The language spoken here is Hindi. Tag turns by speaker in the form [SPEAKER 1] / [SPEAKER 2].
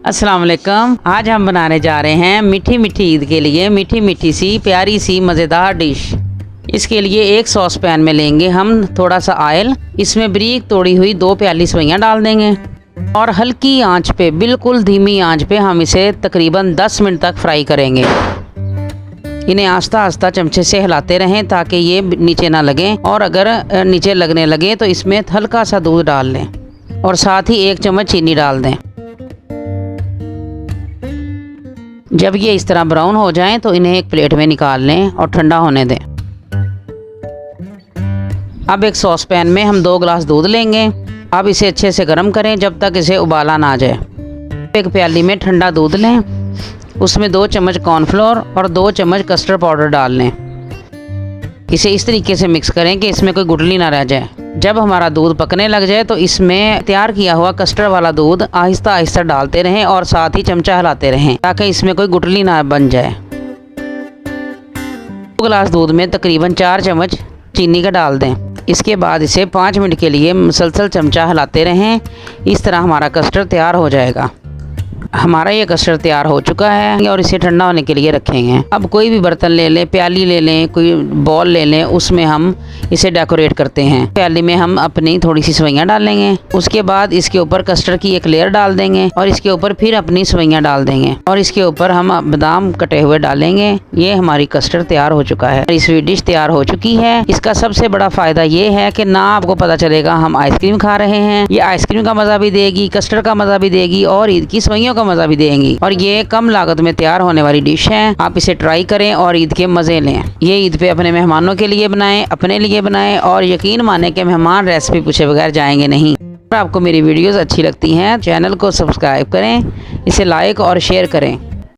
[SPEAKER 1] अस्सलाम वालेकुम। आज हम बनाने जा रहे हैं मीठी मीठी ईद के लिए मीठी मीठी सी प्यारी सी मज़ेदार डिश। इसके लिए एक सॉस पैन में लेंगे हम थोड़ा सा ऑयल, इसमें बारीक तोड़ी हुई 2 प्याली सेवइयां डाल देंगे और हल्की आंच पे, बिल्कुल धीमी आंच पे हम इसे तकरीबन 10 मिनट तक फ्राई करेंगे। इन्हें आस्ता आस्ता चमचे से हिलाते रहें ताकि ये नीचे ना लगें, और अगर नीचे लगने लगे तो इसमें हल्का सा दूध डाल लें और साथ ही 1 चम्मच चीनी डाल दें। जब ये इस तरह ब्राउन हो जाएं तो इन्हें एक प्लेट में निकाल लें और ठंडा होने दें। अब एक सॉस पैन में हम 2 गिलास दूध लेंगे। अब इसे अच्छे से गर्म करें जब तक इसे उबाला ना आ जाए। एक प्याली में ठंडा दूध लें, उसमें 2 चम्मच कॉर्नफ्लोर और 2 चम्मच कस्टर्ड पाउडर डाल लें। इसे इस तरीके से मिक्स करें कि इसमें कोई गुठली ना रह जाए। जब हमारा दूध पकने लग जाए तो इसमें तैयार किया हुआ कस्टर्ड वाला दूध आहिस्ता आहिस्ता डालते रहें और साथ ही चमचा हिलाते रहें ताकि इसमें कोई गुठली ना बन जाए। 2 गिलास दूध में तकरीबन 4 चम्मच चीनी का डाल दें। इसके बाद इसे 5 मिनट के लिए मुसलसल चमचा हिलाते रहें। इस तरह हमारा कस्टर्ड तैयार हो जाएगा। हमारा ये कस्टर्ड तैयार हो चुका है और इसे ठंडा होने के लिए रखेंगे। अब कोई भी बर्तन ले लें, प्याली ले लें, कोई बॉल ले लें, उसमें हम इसे डेकोरेट करते हैं। प्याली में हम अपनी थोड़ी सी सेवइयां डालेंगे, उसके बाद इसके ऊपर कस्टर्ड की एक लेयर डाल देंगे और इसके ऊपर फिर अपनी सेवइयां डाल देंगे और इसके ऊपर हम बादाम कटे हुए डालेंगे। ये हमारी कस्टर्ड तैयार हो चुका है। इस डिश तैयार हो चुकी है। इसका सबसे बड़ा फ़ायदा ये है कि ना आपको पता चलेगा हम आइसक्रीम खा रहे हैं। ये आइसक्रीम का मज़ा भी देगी, कस्टर्ड का मज़ा भी देगी और ईद की सेवइयों का मज़ा भी देंगी। और ये कम लागत में तैयार होने वाली डिश है। आप इसे ट्राई करें और ईद के मज़े लें। ये ईद पे अपने मेहमानों के लिए बनाएं, अपने लिए बनाएं और यकीन माने कि मेहमान रेसिपी पूछे बगैर जाएंगे नहीं। अगर आपको मेरी वीडियोस अच्छी लगती हैं, चैनल को सब्सक्राइब करें, इसे लाइक और शेयर करें।